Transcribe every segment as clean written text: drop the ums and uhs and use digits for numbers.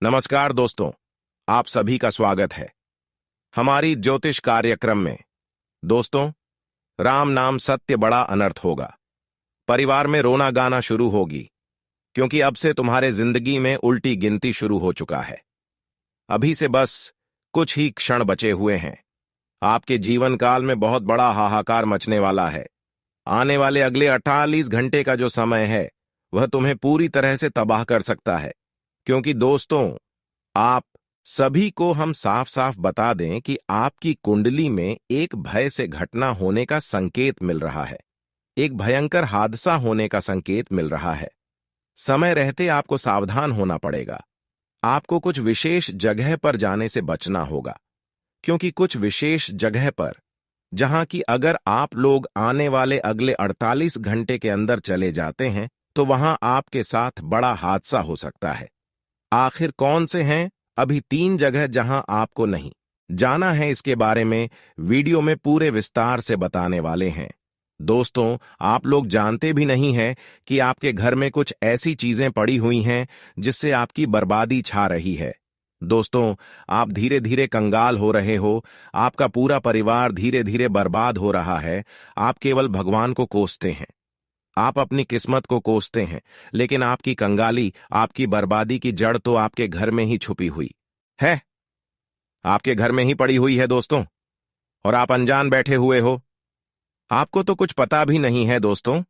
नमस्कार दोस्तों, आप सभी का स्वागत है हमारी ज्योतिष कार्यक्रम में। दोस्तों, राम नाम सत्य बड़ा अनर्थ होगा। परिवार में रोना गाना शुरू होगी, क्योंकि अब से तुम्हारे जिंदगी में उल्टी गिनती शुरू हो चुका है। अभी से बस कुछ ही क्षण बचे हुए हैं। आपके जीवन काल में बहुत बड़ा हाहाकार मचने वाला है। आने वाले अगले 48 घंटे का जो समय है, वह तुम्हें पूरी तरह से तबाह कर सकता है। क्योंकि दोस्तों, आप सभी को हम साफ साफ बता दें कि आपकी कुंडली में एक भय से घटना होने का संकेत मिल रहा है। एक भयंकर हादसा होने का संकेत मिल रहा है। समय रहते आपको सावधान होना पड़ेगा। आपको कुछ विशेष जगह पर जाने से बचना होगा, क्योंकि कुछ विशेष जगह पर, जहां कि अगर आप लोग आने वाले अगले 48 घंटे के अंदर चले जाते हैं, तो वहां आपके साथ बड़ा हादसा हो सकता है। आखिर कौन से हैं अभी 3 जगह जहां आपको नहीं जाना है, इसके बारे में वीडियो में पूरे विस्तार से बताने वाले हैं। दोस्तों, आप लोग जानते भी नहीं हैं कि आपके घर में कुछ ऐसी चीजें पड़ी हुई हैं जिससे आपकी बर्बादी छा रही है। दोस्तों, आप धीरे धीरे कंगाल हो रहे हो। आपका पूरा परिवार धीरे धीरे बर्बाद हो रहा है। आप केवल भगवान को कोसते हैं, आप अपनी किस्मत को कोसते हैं, लेकिन आपकी कंगाली, आपकी बर्बादी की जड़ तो आपके घर में ही छुपी हुई है। आपके घर में ही पड़ी हुई है दोस्तों, और आप अनजान बैठे हुए हो। आपको तो कुछ पता भी नहीं है दोस्तों।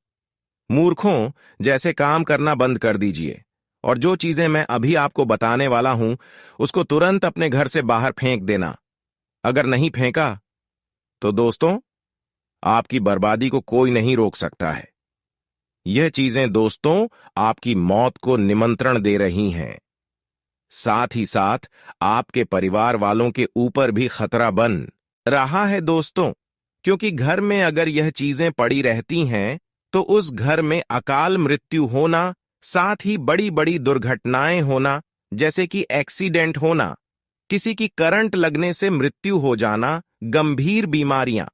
मूर्खों जैसे काम करना बंद कर दीजिए, और जो चीजें मैं अभी आपको बताने वाला हूं, उसको तुरंत अपने घर से बाहर फेंक देना। अगर नहीं फेंका तो दोस्तों, आपकी बर्बादी को कोई नहीं रोक सकता है। यह चीजें दोस्तों आपकी मौत को निमंत्रण दे रही हैं। साथ ही साथ आपके परिवार वालों के ऊपर भी खतरा बन रहा है दोस्तों, क्योंकि घर में अगर यह चीजें पड़ी रहती हैं, तो उस घर में अकाल मृत्यु होना, साथ ही बड़ी बड़ी दुर्घटनाएं होना, जैसे कि एक्सीडेंट होना, किसी की करंट लगने से मृत्यु हो जाना, गंभीर बीमारियां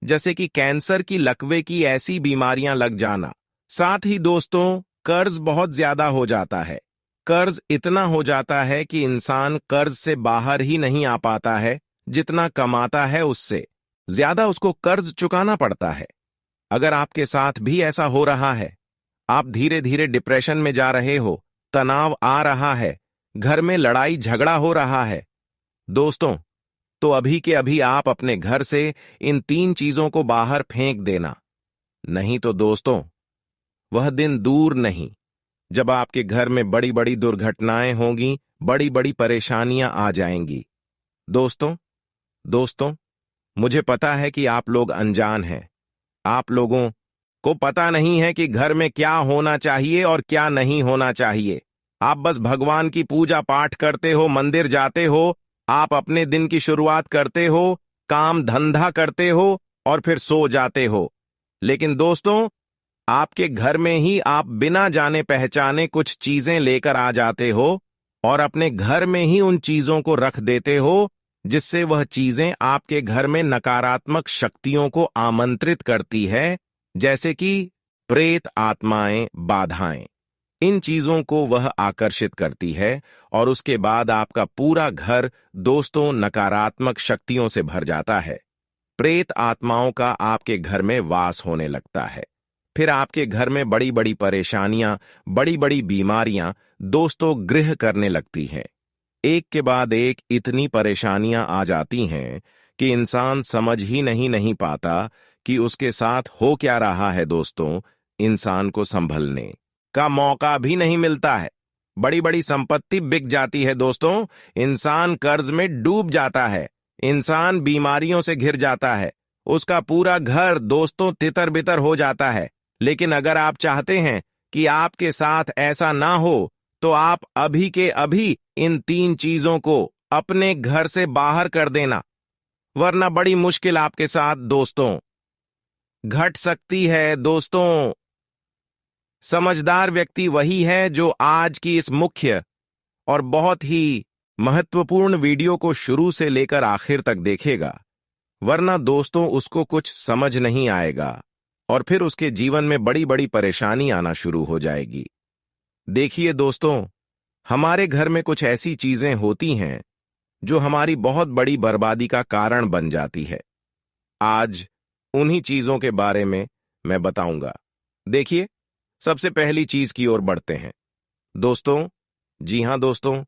जैसे कि कैंसर की, लकवे की ऐसी बीमारियां लग जाना। साथ ही दोस्तों, कर्ज बहुत ज्यादा हो जाता है। कर्ज इतना हो जाता है कि इंसान कर्ज से बाहर ही नहीं आ पाता है। जितना कमाता है उससे ज्यादा उसको कर्ज चुकाना पड़ता है। अगर आपके साथ भी ऐसा हो रहा है, आप धीरे धीरे डिप्रेशन में जा रहे हो, तनाव आ रहा है, घर में लड़ाई झगड़ा हो रहा है, दोस्तों, तो अभी के अभी आप अपने घर से इन 3 चीजों को बाहर फेंक देना। नहीं तो दोस्तों, वह दिन दूर नहीं जब आपके घर में बड़ी बड़ी दुर्घटनाएं होंगी, बड़ी बड़ी परेशानियां आ जाएंगी। दोस्तों, मुझे पता है कि आप लोग अनजान हैं। आप लोगों को पता नहीं है कि घर में क्या होना चाहिए और क्या नहीं होना चाहिए। आप बस भगवान की पूजा पाठ करते हो, मंदिर जाते हो, आप अपने दिन की शुरुआत करते हो, काम धंधा करते हो और फिर सो जाते हो। लेकिन दोस्तों, आपके घर में ही आप बिना जाने पहचाने कुछ चीजें लेकर आ जाते हो, और अपने घर में ही उन चीजों को रख देते हो, जिससे वह चीजें आपके घर में नकारात्मक शक्तियों को आमंत्रित करती है, जैसे कि प्रेत आत्माएं, बाधाएं। इन चीजों को वह आकर्षित करती है, और उसके बाद आपका पूरा घर दोस्तों नकारात्मक शक्तियों से भर जाता है। प्रेत आत्माओं का आपके घर में वास होने लगता है। फिर आपके घर में बड़ी बड़ी परेशानियां, बड़ी बड़ी बीमारियां दोस्तों गृह करने लगती हैं। एक के बाद एक इतनी परेशानियां आ जाती हैं कि इंसान समझ ही नहीं पाता कि उसके साथ हो क्या रहा है। दोस्तों, इंसान को संभलने का मौका भी नहीं मिलता है। बड़ी बड़ी संपत्ति बिक जाती है दोस्तों, इंसान कर्ज में डूब जाता है, इंसान बीमारियों से घिर जाता है, उसका पूरा घर दोस्तों तितर बितर हो जाता है। लेकिन अगर आप चाहते हैं कि आपके साथ ऐसा ना हो, तो आप अभी के अभी इन 3 चीजों को अपने घर से बाहर कर देना, वरना बड़ी मुश्किल आपके साथ दोस्तों घट सकती है। दोस्तों, समझदार व्यक्ति वही है जो आज की इस मुख्य और बहुत ही महत्वपूर्ण वीडियो को शुरू से लेकर आखिर तक देखेगा, वरना दोस्तों उसको कुछ समझ नहीं आएगा, और फिर उसके जीवन में बड़ी बड़ी परेशानी आना शुरू हो जाएगी। देखिए दोस्तों, हमारे घर में कुछ ऐसी चीजें होती हैं जो हमारी बहुत बड़ी बर्बादी का कारण बन जाती है। आज उन्हीं चीजों के बारे में मैं बताऊंगा। देखिए, सबसे पहली चीज की ओर बढ़ते हैं दोस्तों। जी हां दोस्तों,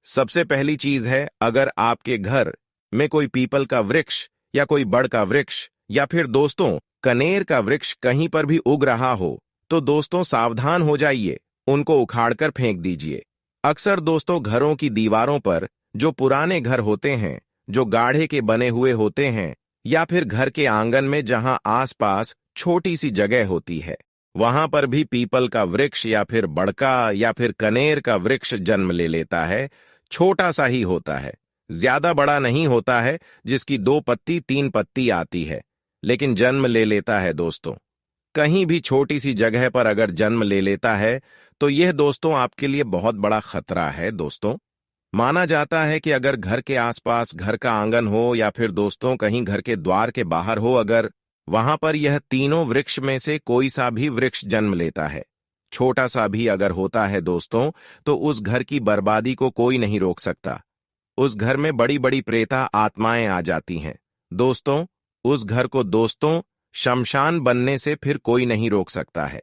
सबसे पहली चीज है, अगर आपके घर में कोई पीपल का वृक्ष या कोई बड़ का वृक्ष या फिर दोस्तों कनेर का वृक्ष कहीं पर भी उग रहा हो, तो दोस्तों सावधान हो जाइए, उनको उखाड़कर फेंक दीजिए। अक्सर दोस्तों घरों की दीवारों पर, जो पुराने घर होते हैं, जो गाढ़े के बने हुए होते हैं, या फिर घर के आंगन में जहां आसपास छोटी सी जगह होती है, वहां पर भी पीपल का वृक्ष या फिर बड़का या फिर कनेर का वृक्ष जन्म ले लेता है। छोटा सा ही होता है, ज्यादा बड़ा नहीं होता है, जिसकी 2 पत्ती 3 पत्ती आती है, लेकिन जन्म ले लेता है दोस्तों। कहीं भी छोटी सी जगह पर अगर जन्म ले लेता है, तो यह दोस्तों आपके लिए बहुत बड़ा खतरा है दोस्तों। माना जाता है कि अगर घर के आसपास घर का आंगन हो या फिर दोस्तों कहीं घर के द्वार के बाहर हो, अगर वहां पर यह तीनों वृक्ष में से कोई सा भी वृक्ष जन्म लेता है, छोटा सा भी अगर होता है दोस्तों, तो उस घर की बर्बादी को कोई नहीं रोक सकता। उस घर में बड़ी बड़ी प्रेता आत्माएं आ जाती हैं दोस्तों। उस घर को दोस्तों शमशान बनने से फिर कोई नहीं रोक सकता है।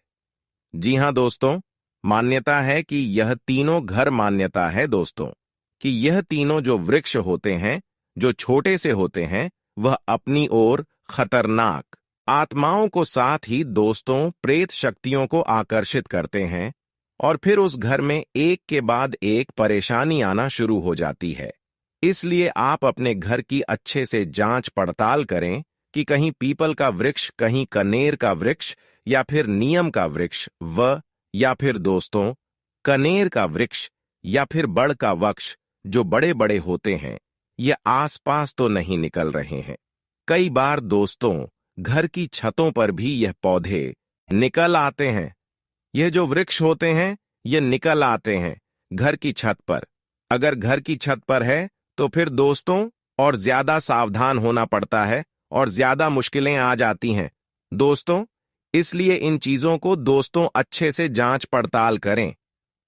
जी हां दोस्तों, मान्यता है कि यह तीनों घर, मान्यता है दोस्तों कि यह तीनों जो वृक्ष होते हैं, जो छोटे से होते हैं, वह अपनी ओर खतरनाक आत्माओं को साथ ही दोस्तों प्रेत शक्तियों को आकर्षित करते हैं, और फिर उस घर में एक के बाद एक परेशानी आना शुरू हो जाती है। इसलिए आप अपने घर की अच्छे से जांच पड़ताल करें कि कहीं पीपल का वृक्ष, कहीं कनेर का वृक्ष या फिर नीम का वृक्ष या फिर दोस्तों कनेर का वृक्ष या फिर बड़ का वृक्ष जो बड़े बड़े होते हैं, ये आसपास तो नहीं निकल रहे हैं। कई बार दोस्तों घर की छतों पर भी यह पौधे निकल आते हैं। यह जो वृक्ष होते हैं, ये निकल आते हैं घर की छत पर। अगर घर की छत पर है तो फिर दोस्तों और ज्यादा सावधान होना पड़ता है और ज्यादा मुश्किलें आ जाती हैं दोस्तों। इसलिए इन चीजों को दोस्तों अच्छे से जांच पड़ताल करें,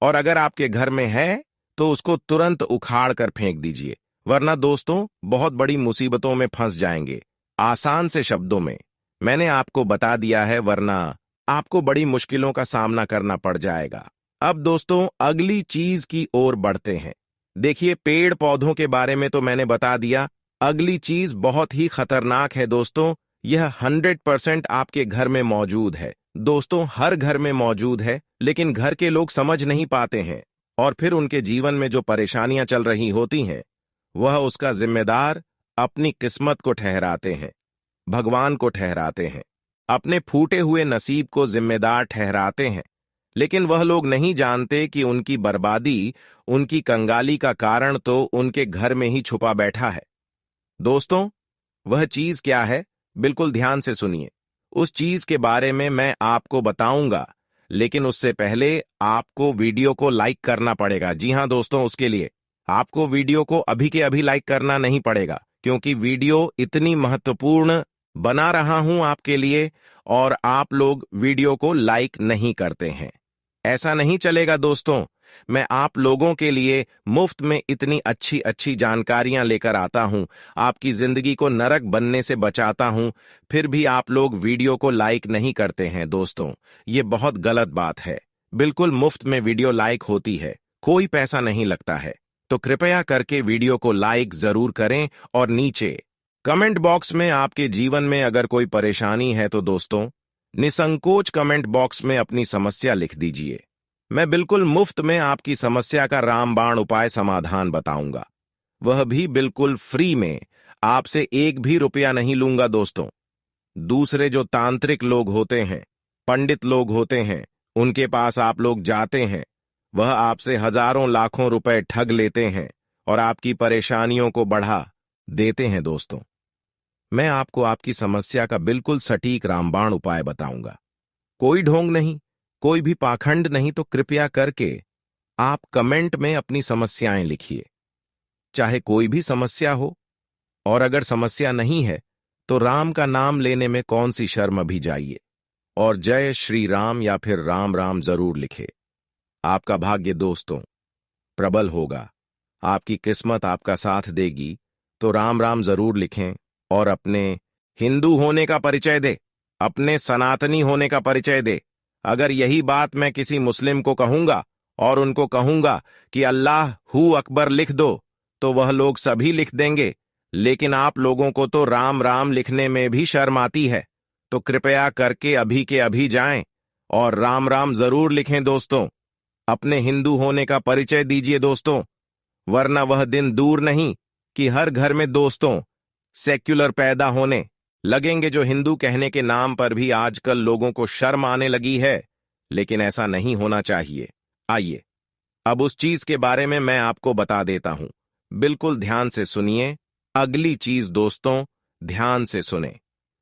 और अगर आपके घर में है तो उसको तुरंत उखाड़ कर फेंक दीजिए, वरना दोस्तों बहुत बड़ी मुसीबतों में फंस जाएंगे। आसान से शब्दों में मैंने आपको बता दिया है, वरना आपको बड़ी मुश्किलों का सामना करना पड़ जाएगा। अब दोस्तों अगली चीज की ओर बढ़ते हैं। देखिए, पेड़ पौधों के बारे में तो मैंने बता दिया। अगली चीज बहुत ही खतरनाक है दोस्तों। यह 100% आपके घर में मौजूद है दोस्तों, हर घर में मौजूद है, लेकिन घर के लोग समझ नहीं पाते हैं, और फिर उनके जीवन में जो परेशानियां चल रही होती हैं, वह उसका जिम्मेदार अपनी किस्मत को ठहराते हैं, भगवान को ठहराते हैं, अपने फूटे हुए नसीब को जिम्मेदार ठहराते हैं। लेकिन वह लोग नहीं जानते कि उनकी बर्बादी, उनकी कंगाली का कारण तो उनके घर में ही छुपा बैठा है दोस्तों। वह चीज क्या है, बिल्कुल ध्यान से सुनिए। उस चीज के बारे में मैं आपको बताऊंगा, लेकिन उससे पहले आपको वीडियो को लाइक करना पड़ेगा। जी हां दोस्तों, उसके लिए आपको वीडियो को अभी के अभी लाइक करना नहीं पड़ेगा, क्योंकि वीडियो इतनी महत्वपूर्ण बना रहा हूं आपके लिए, और आप लोग वीडियो को लाइक नहीं करते हैं। ऐसा नहीं चलेगा दोस्तों। मैं आप लोगों के लिए मुफ्त में इतनी अच्छी अच्छी जानकारियां लेकर आता हूं, आपकी जिंदगी को नरक बनने से बचाता हूं, फिर भी आप लोग वीडियो को लाइक नहीं करते हैं दोस्तों। ये बहुत गलत बात है। बिल्कुल मुफ्त में वीडियो लाइक होती है, कोई पैसा नहीं लगता है। तो कृपया करके वीडियो को लाइक जरूर करें, और नीचे कमेंट बॉक्स में आपके जीवन में अगर कोई परेशानी है तो दोस्तों निसंकोच कमेंट बॉक्स में अपनी समस्या लिख दीजिए। मैं बिल्कुल मुफ्त में आपकी समस्या का रामबाण उपाय समाधान बताऊंगा, वह भी बिल्कुल फ्री में। आपसे एक भी रुपया नहीं लूंगा दोस्तों। दूसरे जो तांत्रिक लोग होते हैं, पंडित लोग होते हैं, उनके पास आप लोग जाते हैं, वह आपसे हजारों लाखों रुपए ठग लेते हैं और आपकी परेशानियों को बढ़ा देते हैं दोस्तों। मैं आपको आपकी समस्या का बिल्कुल सटीक रामबाण उपाय बताऊंगा। कोई ढोंग नहीं, कोई भी पाखंड नहीं। तो कृपया करके आप कमेंट में अपनी समस्याएं लिखिए, चाहे कोई भी समस्या हो। और अगर समस्या नहीं है तो राम का नाम लेने में कौन सी शर्म भी जाइए, और जय श्री राम या फिर राम राम जरूर लिखे। आपका भाग्य दोस्तों प्रबल होगा। आपकी किस्मत आपका साथ देगी तो राम राम जरूर लिखें और अपने हिंदू होने का परिचय दे, अपने सनातनी होने का परिचय दे। अगर यही बात मैं किसी मुस्लिम को कहूंगा और उनको कहूंगा कि अल्लाह हू अकबर लिख दो, तो वह लोग सभी लिख देंगे, लेकिन आप लोगों को तो राम राम लिखने में भी शर्म आती है। तो कृपया करके अभी के अभी जाएं और राम राम जरूर लिखें दोस्तों। अपने हिंदू होने का परिचय दीजिए दोस्तों, वरना वह दिन दूर नहीं कि हर घर में दोस्तों सेक्युलर पैदा होने लगेंगे, जो हिंदू कहने के नाम पर भी आजकल लोगों को शर्म आने लगी है। लेकिन ऐसा नहीं होना चाहिए। आइए अब उस चीज के बारे में मैं आपको बता देता हूं, बिल्कुल ध्यान से सुनिए। अगली चीज दोस्तों, ध्यान से सुने।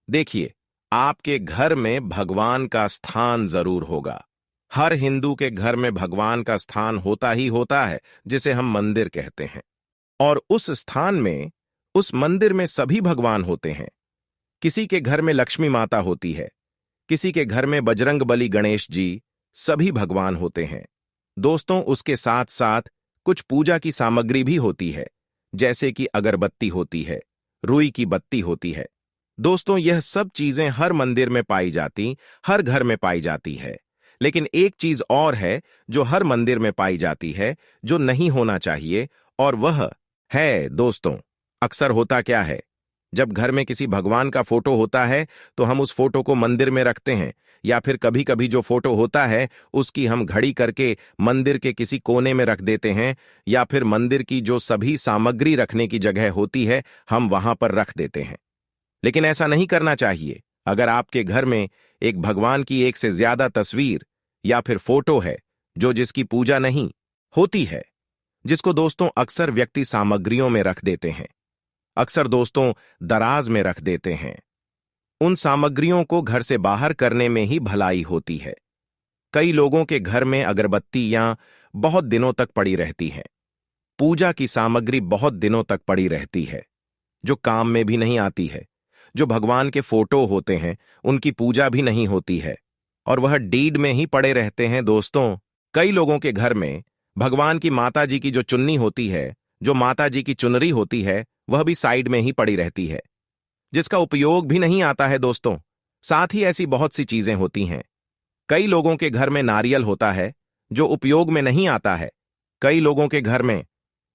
देखिए, आपके घर में भगवान का स्थान जरूर होगा। हर हिंदू के घर में भगवान का स्थान होता ही होता है, जिसे हम मंदिर कहते हैं। और उस स्थान में, उस मंदिर में सभी भगवान होते हैं। किसी के घर में लक्ष्मी माता होती है, किसी के घर में बजरंग बली गणेश जी, सभी भगवान होते हैं दोस्तों। उसके साथ साथ कुछ पूजा की सामग्री भी होती है, जैसे कि अगरबत्ती होती है, रुई की बत्ती होती है दोस्तों। यह सब चीजें हर मंदिर में पाई जाती, हर घर में पाई जाती है। लेकिन एक चीज और है जो हर मंदिर में पाई जाती है, जो नहीं होना चाहिए, और वह है दोस्तों, अक्सर होता क्या है, जब घर में किसी भगवान का फोटो होता है तो हम उस फोटो को मंदिर में रखते हैं, या फिर कभी कभी जो फोटो होता है उसकी हम घड़ी करके मंदिर के किसी कोने में रख देते हैं, या फिर मंदिर की जो सभी सामग्री रखने की जगह होती है हम वहां पर रख देते हैं। लेकिन ऐसा नहीं करना चाहिए। अगर आपके घर में एक भगवान की एक से ज्यादा तस्वीर या फिर फोटो है जो जिसकी पूजा नहीं होती है, जिसको दोस्तों अक्सर व्यक्ति सामग्रियों में रख देते हैं, अक्सर दोस्तों दराज में रख देते हैं, उन सामग्रियों को घर से बाहर करने में ही भलाई होती है। कई लोगों के घर में अगरबत्तियां बहुत दिनों तक पड़ी रहती हैं, पूजा की सामग्री बहुत दिनों तक पड़ी रहती है, जो काम में भी नहीं आती है। जो भगवान के फोटो होते हैं उनकी पूजा भी नहीं होती है, और वह डीड में ही पड़े रहते हैं दोस्तों। कई लोगों के घर में भगवान की माता जी की जो चुन्नी होती है, जो माता जी की चुनरी होती है, वह भी साइड में ही पड़ी रहती है, जिसका उपयोग भी नहीं आता है दोस्तों। साथ ही ऐसी बहुत सी चीजें होती हैं। कई लोगों के घर में नारियल होता है जो उपयोग में नहीं आता है। कई लोगों के घर में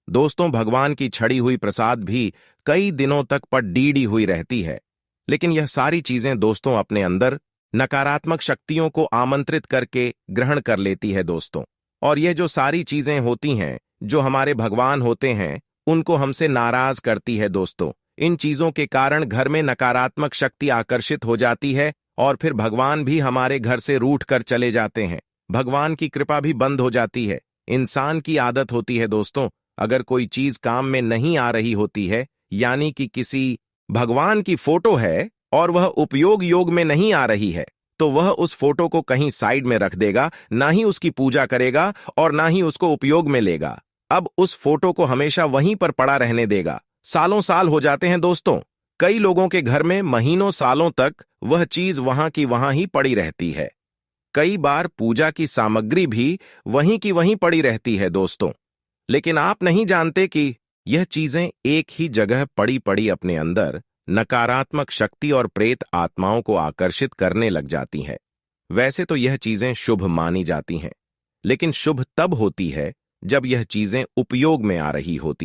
दोस्तों भगवान की छड़ी हुई प्रसाद भी कई दिनों तक पर डीडी हुई रहती है। लेकिन यह सारी चीजें दोस्तों अपने अंदर नकारात्मक शक्तियों को आमंत्रित करके ग्रहण कर लेती है दोस्तों। और यह जो सारी चीजें होती हैं, जो हमारे भगवान होते हैं, उनको हमसे नाराज करती है दोस्तों। इन चीजों के कारण घर में नकारात्मक शक्ति आकर्षित हो जाती है, और फिर भगवान भी हमारे घर से रूठ कर चले जाते हैं। भगवान की कृपा भी बंद हो जाती है। इंसान की आदत होती है दोस्तों, अगर कोई चीज काम में नहीं आ रही होती है, यानी कि किसी भगवान की फोटो है और वह उपयोग योग में नहीं आ रही है, तो वह उस फोटो को कहीं साइड में रख देगा, ना ही उसकी पूजा करेगा और ना ही उसको उपयोग में लेगा। अब उस फोटो को हमेशा वहीं पर पड़ा रहने देगा। सालों साल हो जाते हैं दोस्तों। कई लोगों के घर में महीनों सालों तक वह चीज वहां की वहां ही पड़ी रहती है। कई बार पूजा की सामग्री भी वहीं की वहीं पड़ी रहती है दोस्तों। लेकिन आप नहीं जानते कि यह चीजें एक ही जगह पड़ी पड़ी अपने अंदर नकारात्मक शक्ति और प्रेत आत्माओं को आकर्षित करने लग जाती हैं। वैसे तो यह चीजें शुभ मानी जाती हैं, लेकिन शुभ तब होती है जब यह चीजें उपयोग में आ रही होती